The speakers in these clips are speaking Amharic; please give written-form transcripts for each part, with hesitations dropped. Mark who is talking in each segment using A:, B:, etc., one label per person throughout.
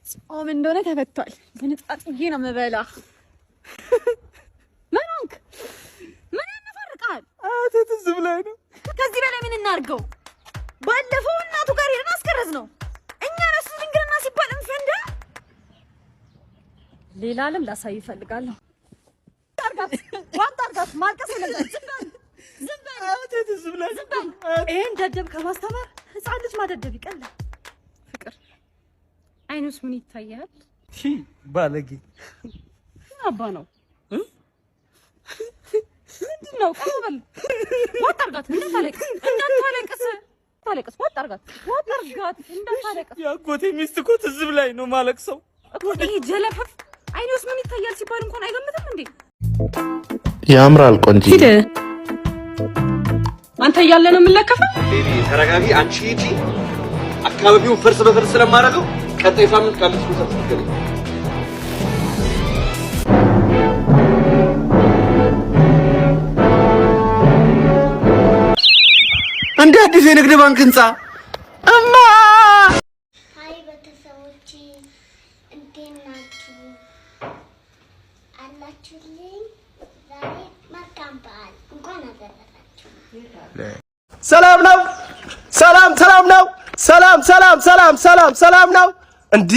A: ጾም እንደሆነ ተፈቷል። ግን ጣጥዬ ነው የምበላ። ማንክ ምን ያነፋርቃል?
B: አትትዝ ብላይ ነው።
A: ከዚህ በላይ ምን እናርገው? ባለፈው እናቱ ጋር ሄደን አስቀረዝ ነው። እኛ ራሱ ድንግልና ሲባል እንፈንዳ። ሌላ ዓለም ላሳይ ይፈልጋለሁ። ዋጣርጋት ማልቀስ የለበትም። ዝም በል
B: አትትዝ ብላይ
A: ዝም በል። ይሄን ደደብ ከማስተማር ህፃን ልጅ ማደደብ ይቀላል። ፍቅር አይኑስ ምን ይታያል?
B: ባለጌ
A: አባ ነው ምንድነው? ቀበል ዋጣርጋት እንዳታለቅስ ታለቅስ ዋጣርጋት እንዳታለቅስ።
B: ያጎቴ ሚስት እኮ ትዝ ብላይ ነው ማለቅሰው
A: እኮ። ይሄ ጀለፈፍ አይኑስ ምን ይታያል ሲባል እንኳን አይገምትም እንዴ?
C: ያምራል ቆንጆ
A: ሂድ አንተ እያለ ነው የምንለከፈው።
D: ቤቢ ተረጋጊ። አንቺ ሂጂ። አካባቢውን ፈርስ በፈርስ ስለማደርገው ቀጣይ ሳምንት ካለች ሰዓት ትገለኝ።
B: እንደ አዲስ የንግድ ባንክ ህንጻ እማ
E: ሃይ ቤተሰቦቼ እንዴት ናችሁ? አላችሁልኝ? ዛሬ መልካም በዓል እንኳን አደረሳችሁ።
B: ሰላም ነው። ሰላም ነው እንዴ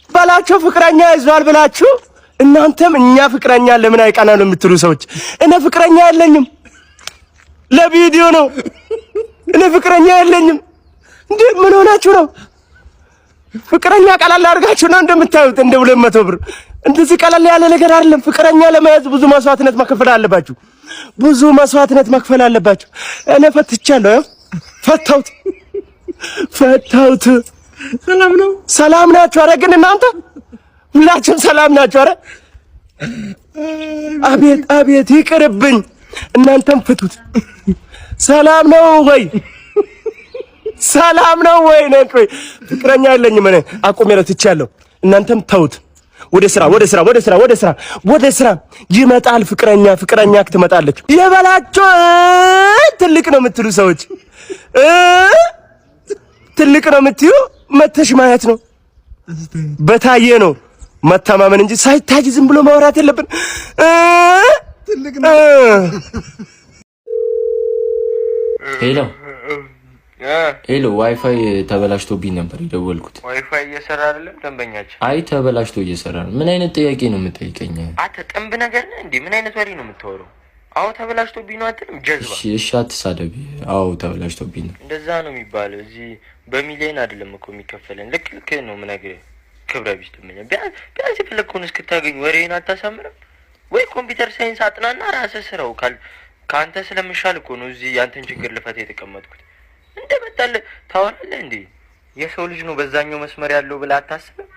B: ባላችሁ ፍቅረኛ ይዟል ብላችሁ እናንተም እኛ ፍቅረኛ ለምን አይቀናም የምትሉ ሰዎች፣ እኔ ፍቅረኛ የለኝም። ለቪዲዮ ነው። እኔ ፍቅረኛ የለኝም። እንዴ ምን ሆናችሁ ነው? ፍቅረኛ ቀላል አድርጋችሁ ነው እንደምታዩት እንደ 200 ብር እንደዚህ ቀላል ያለ ነገር አይደለም። ፍቅረኛ ለመያዝ ብዙ መስዋዕትነት መክፈል አለባችሁ። እኔ ፈትቻለሁ። ፈታውት ሰላም ናችሁ? ኧረ ግን እናንተ ሁላችሁም ሰላም ናችሁ? ኧረ አቤት ይቅርብኝ። እናንተም ፍቱት። ሰላም ነው ወይ? ነኝ ወይ ፍቅረኛ የለኝም እኔ አቁሜ ረትቻለሁ። እናንተም ተውት። ወደ ስራ ይመጣል። ፍቅረኛ ትመጣለች። የበላችሁ ትልቅ ነው የምትሉ ሰዎች ትልቅ ነው የምትዩ መተሽ ማየት ነው። በታየ ነው መተማመን እንጂ ሳይታይ ዝም ብሎ ማውራት የለብን። ትልቅ ነው።
F: ሄሎ ዋይፋይ ተበላሽቶብኝ ነበር የደወልኩት።
G: ዋይፋይ እየሰራ አይደለም ደንበኛችን?
F: አይ ተበላሽቶ እየሰራ ነው። ምን አይነት ጥያቄ ነው የምጠይቀኝ?
G: አንተ ጥንብ ነገር ነህ እንዴ? ምን አይነት ወሬ ነው የምታወራው? አዎ ተበላሽቶብኝ ነው አትልም? ጀዝባ
F: እሺ አትሳደቢ። አዎ ተበላሽቶብኝ ነው።
G: እንደዛ ነው የሚባለው። እዚህ በሚሊዮን አይደለም እኮ የሚከፈለን። ልክ ነው የምነግርህ። ክብረ ቢስ ደንበኛ። ቢያንስ የፈለግከውን እስክታገኝ ወሬን አታሳምርም ወይ? ኮምፒውተር ሳይንስ አጥናና ራስህ ስራው። ከአንተ ስለምሻል እኮ ነው እዚህ ያንተን ችግር ልፈታ የተቀመጥኩት። እንደመጣልህ ታወራለህ እንዴ? የሰው ልጅ ነው በዛኛው መስመር ያለው ብለህ አታስብም?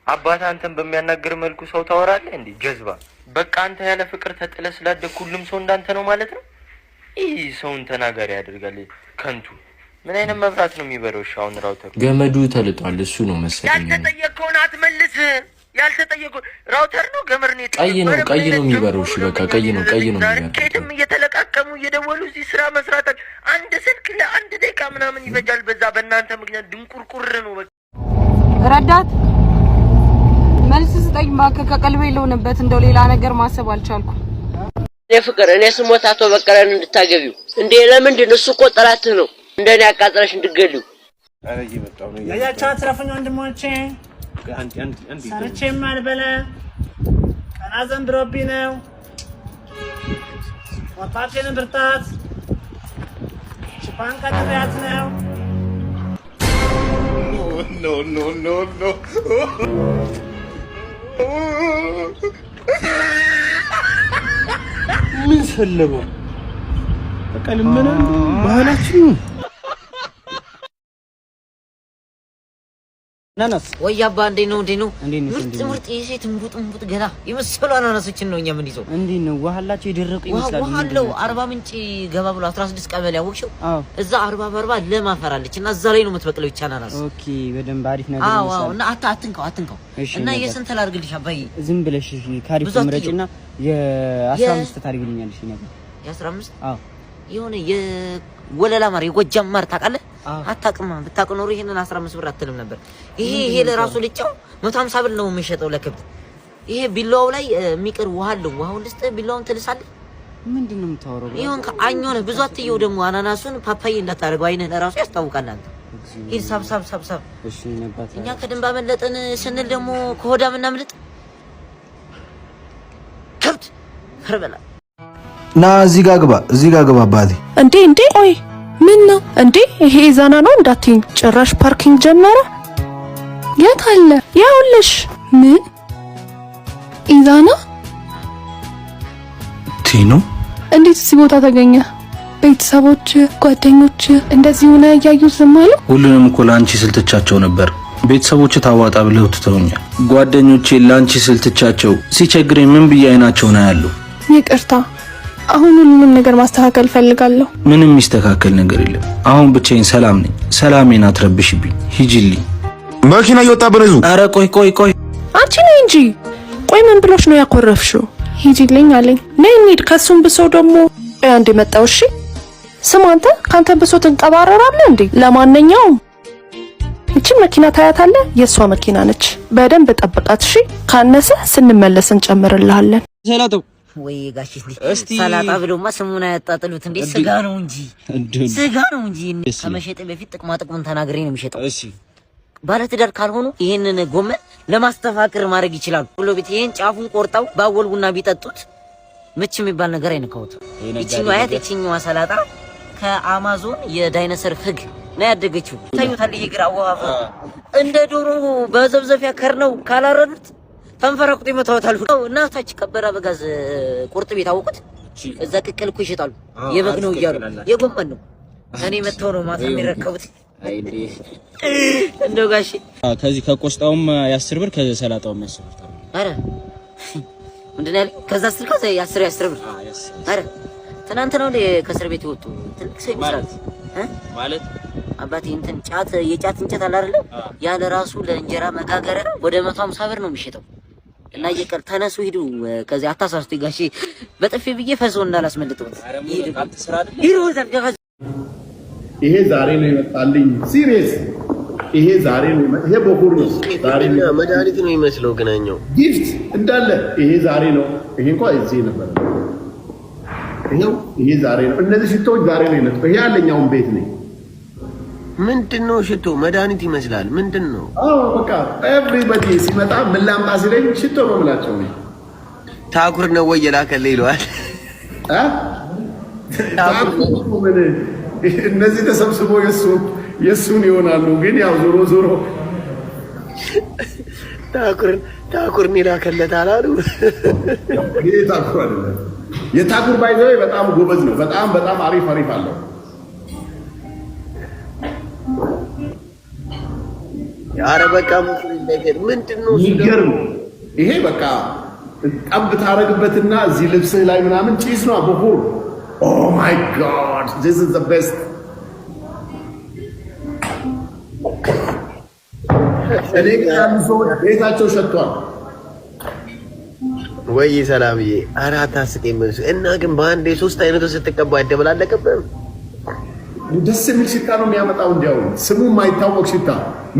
G: አባት አንተን በሚያናግር መልኩ ሰው ታወራለህ እንዴ? ጀዝባ። በቃ አንተ ያለ ፍቅር ተጥለህ ስላደግ ሁሉም ሰው እንዳንተ ነው ማለት ነው? ይህ ሰውን ተናጋሪ ያደርጋል። ከንቱ። ምን አይነት መብራት ነው የሚበረው? እሺ አሁን ራውተሩ
F: ገመዱ ተልጧል። እሱ ነው መሰለኝ።
G: ያልተጠየቀውን አትመልስ። ያልተጠየቀው ራውተር ነው ገመድ ነው።
F: ቀይ ነው የሚበረው። እሺ በቃ ቀይ ነው የሚበረው።
G: ከየትም እየተለቃቀሙ እየደወሉ እዚህ ስራ መስራት አንድ ስልክ ለአንድ ደቂቃ ምናምን ይፈጃል። በዛ በእናንተ ምክንያት ድንቁርቁር ነው። በቃ
A: ረዳት መልስ ስጠኝ እባክህ። ከቀልቤ የለውንበት እንደው ሌላ ነገር ማሰብ አልቻልኩም።
H: ፍቅር እኔ ስሞት አቶ በቀለን እንድታገቢው እንዴ? ለምንድን እሱ እኮ ጠላትህ ነው። እንደኔ አቃጥረሽ እንድትገሊው።
B: አረ እየመጣሁ ነው።
I: ያያቻው አትረፉኝ ወንድሞቼ።
B: አንድ
I: ሰርቼም አልበላ ቀና ዘንድሮብኝ ነው። ወጣቴን ብርታት ሽፋን ቀጥሪያት ነው።
B: ኖ ምን ሰለበው? በቃ ልመና ባህላችን ነው።
H: ናናስ ወይ አባ እንዴት ነው? ምርጥ የሴት እንቡጥ ገና የመሰሉ አናናሶችን ነው እኛ ምን ይዘው።
I: እንዴት ነው ውሃላቸው የደረቁ ይመስላል።
H: ውሃለው 40 ምንጭ ገባ ብሎ 16 ቀበሌ ያወቅሽው? እዛ 40 በ40 ለማፈራለች እና እዛ ላይ ነው የምትበቅለው ይቻ አናናስ።
I: ኦኬ በደንብ አሪፍ ነገር ነው።
H: አዎ እና አትንካው እና የስንት ላድርግልሽ አባዬ?
I: ዝም ብለሽ ካሪፍ ምረጭና የ15 ታርግልኛለሽ ነገር።
H: የ15?
I: አዎ
H: የሆነ የወለላ ማር የጎጃም ማር ታውቃለህ?
J: አታውቅም። ብታውቅ ኖሮ ይሄንን 15 ብር አትልም ነበር። ይሄ ለራሱ ልጫው 150 ብር ነው የሚሸጠው ለከብት። ይሄ ቢላው ላይ የሚቀር ውሃ አለው። ውሃውን ልስጥ ቢላውን ትልሳለህ።
I: ምንድነው የምታወራው?
J: ይሁን ከአኞነ ብዙ አትየው ደግሞ አናናሱን ፓፓዬ እንዳታረገው አይነህ ለራሱ ያስታውቃል። አንተ ይሄ ሳብ
I: እሺ ነባት።
J: እኛ ከድንባ መለጠን ስንል ደግሞ ከሆዳ ምናምልጥ ከብት ፈርበላ
B: ና እዚህ ጋር ግባ አባቴ።
A: እንዴ ቆይ ምን ነው እንዴ? ይሄ ኢዛና ነው እንዳትይኝ። ጭራሽ ፓርኪንግ ጀመረ። የት አለ? ያውልሽ። ምን ኢዛና
B: ቲኖ
A: እንዴት እዚህ ቦታ ተገኘ? ቤተሰቦች፣ ጓደኞች እንደዚህ ሆነ ያዩ ዝም አሉ?
B: ሁሉንም እኮ ላንቺ ስልትቻቸው ነበር። ቤተሰቦች ታዋጣ ብለው ትተውኛል። ጓደኞቼ ላንቺ ስልትቻቸው ሲቸግረኝ ምን ብዬ አይናቸው ነው ያለው።
A: ይቅርታ፣ አሁን ሁሉንም ነገር ማስተካከል ፈልጋለሁ።
B: ምንም የሚስተካከል ነገር የለም። አሁን ብቻዬን ሰላም ነኝ። ሰላሜን አትረብሽብኝ። ሂጂልኝ።
C: መኪና እየወጣብን ይዙ።
B: አረ ቆይ
A: አንቺ ነኝ እንጂ። ቆይ ምን ብሎሽ ነው ያኮረፍሽው? ሂጂልኝ አለኝ። ነይ እንሂድ። ከሱም ብሶ ደግሞ አንዴ መጣው። እሺ ስም አንተ ካንተ ብሶ ትንቀባረራለህ እንዴ? ለማንኛውም እቺ መኪና ታያታለህ? የሷ መኪና ነች። በደንብ ጠብቃት እሺ። ካነሰ ስንመለስ እንጨምርልሃለን።
I: ሰላጣው
J: ወይ ጋሽ ሰላጣ ብሎማ ስሙን አያጣጥሉት እንዴ? ስጋ ነው እንጂ ከመሸጥ በፊት ጥቅሙን ተናግሬ ነው የሚሸጠው።
I: እሺ
J: ባለትዳር ካልሆኑ ይሄንን ጎመን ለማስተፋቅር ማድረግ ይችላሉ። ሁሉ ቤት ይሄን ጫፉን ቆርጠው ባወል ቡና ቢጠጡት ምች የሚባል ነገር አይነካውት። ይቺኛዋ ሰላጣ ከአማዞን የዳይኖሰር ፍግ ነው ያደገችው። ታዩታል። ይግራ አዋፋ እንደ ዶሮ በዘብዘፊያ ከርነው ካላረዱት ተንፈራቁት ይመታውታል። እናታች ከበራ በጋዝ ቁርጥ ቤት አወቁት። እዛ ቅቅል እኮ ይሸጣሉ። የበግ ነው እያሉ የጎመን ነው። እኔ መተው ነው ማታ የሚረከቡት። እንደው ጋሽ
I: ከዚህ ከቆስጣውም 10 ብር ከሰላጣውም 10 ብር።
J: አረ ምንድነው ያለ? ከዛ 10 ከዛ 10 ብር። አረ ትናንት ነው ከእስር ቤት ይወጡ ትልቅ ሰው ይመስላል
I: ማለት
J: አባቴ እንትን የጫት እንጨት አለ አይደል? ያለ ራሱ ለእንጀራ መጋገሪያ ወደ 150 ብር ነው የሚሸጠው። እና እየቀር ተነሱ ሂዱ። ከዚህ አታሳስቱ ጋሼ። በጥፌ ብዬ ፈሶ እንዳላስመልጠው
K: ይሄ ዛሬ ነው የመጣልኝ። ሲሪየስ ይሄ ዛሬ ነው። ይሄ በኩር ነው። ዛሬ ነው
D: መድኃኒት ነው የሚመስለው ግናኛው
K: ጊፍት እንዳለ ይሄ ዛሬ ነው። ይሄ እንኳን እዚህ ነበር። ይሄ ዛሬ ነው። እነዚህ ሽቶዎች ዛሬ ነው የመጣው። ይሄ ያለኛውን ቤት ነው።
D: ምንድነው ሽቶ? መድኃኒት ይመስላል። ምንድነው?
K: በቃ ኤቭሪባዲ ሲመጣ ምን ላምጣ ሲለኝ ሽቶ ነው የምላቸው።
D: ታኩር ነው ወይ የላከልህ ይለዋል።
K: እነዚህ ተሰብስበው የሱን ይሆናሉ። ግን ያው ዞሮ
D: ታኩርን ይላከለት አላሉ።
K: ይሄ ታኩር አይደለም። የታኩር ባይዘው በጣም ጎበዝ ነው። በጣም አሪፍ አለው።
D: ኧረ በቃ ምንድነው
K: ይገርም። ይሄ በቃ ጠብ ታረግበትና እዚህ ልብስህ ላይ ምናምን ጪስ ነው በኩር። Oh my God, this is the best. እኔ ጋር ሰዎች ቤታቸው ሸቷል
D: ወይ ሰላምዬ? ኧረ አታስቀኝ መልሱ። እና ግን በአንዴ 3 አይነቶች ስትቀባ አይደበላለቀብህም?
K: ደስ የሚል ሽታ ነው የሚያመጣው። እንዲያው ስሙ የማይታወቅ ሽታ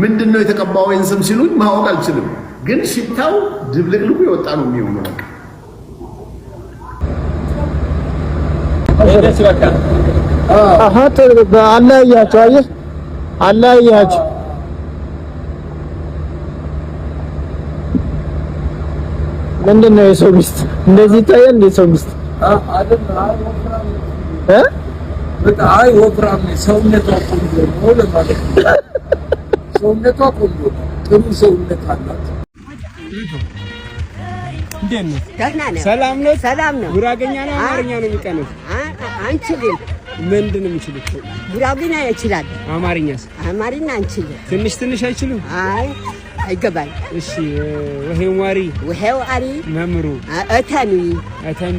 K: ምንድነው የተቀባው? ወይን ስም ሲሉኝ ማወቅ አልችልም፣ ግን ሽታው ድብልቅልቁ የወጣ ነው የሚሆነው። በቃ አለያያቸው። አየህ፣ አለያያቸው። ምንድን ነው የሰው ሚስት እንደዚህ ይታያል? እንደ ሰው ሚስት
L: አይ ወፍራም ሰውነቷ ቆንጆ ነው ለማለት ነው። ሰውነቷ ቆንጆ ጥሩ ሰውነት አላት።
M: እንዴት ነው?
N: ደህና ነው።
M: ሰላም ነው። ጉራገኛ ነው አማርኛ ነው የሚቀነው?
N: አንችልም።
M: ምንድን ነው የሚችሉት?
N: ጉራገኛ ይችላል።
M: አማርኛስ?
N: አማርኛ አንችልም።
M: ትንሽ አይችሉም?
N: አይ አይገባል።
M: እሺ ወሄው አሪ መምሩ
N: እተኒ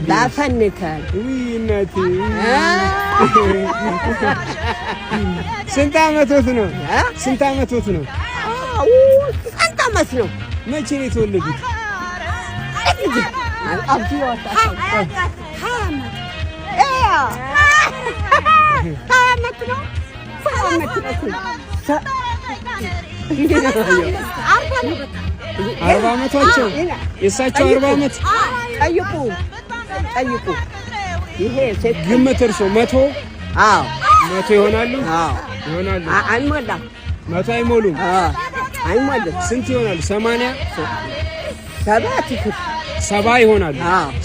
N: ባፈንከል
M: እናቴ ስንት ዓመቶት ነው?
N: ስንት ዓመት ነው?
M: መቼ ነው የተወለዱት? 40 ዓመታቸው የእሳቸው 40 ዓመት
N: ጠይቁ። ይሄ
M: ግምት እርሶ 100?
N: አዎ
M: 100 ይሆናሉ?
N: አዎ
M: ይሆናሉ።
N: አይሞላም።
M: 100 አይሞሉም?
N: አይሞላም።
M: ስንት ይሆናሉ? 80?
N: 70
M: ይሆናሉ።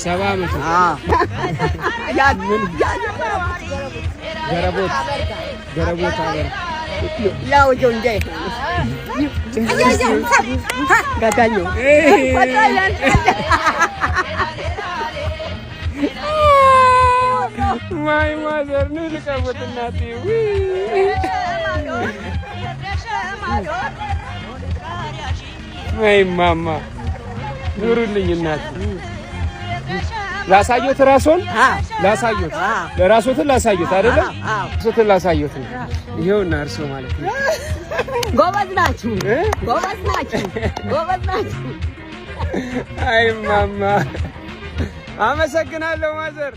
M: 70 ዓመት ነው። ገረቦት አገር
N: ያው ጆንዴ ጋዳኞ
M: ማይ ማዘር ነው ልቀበጥ እናቴ ወይ ማማ ኑሩልኝ እናቴ ላሳየት ራስዎን ላሳየት ለራስዎትን ላሳየት አይደለም ራስዎትን ላሳየት ነው ይሄውና እርሶ ማለት ነው
N: ጎበዝ ናችሁ
M: አይ ማማ አመሰግናለሁ ማዘር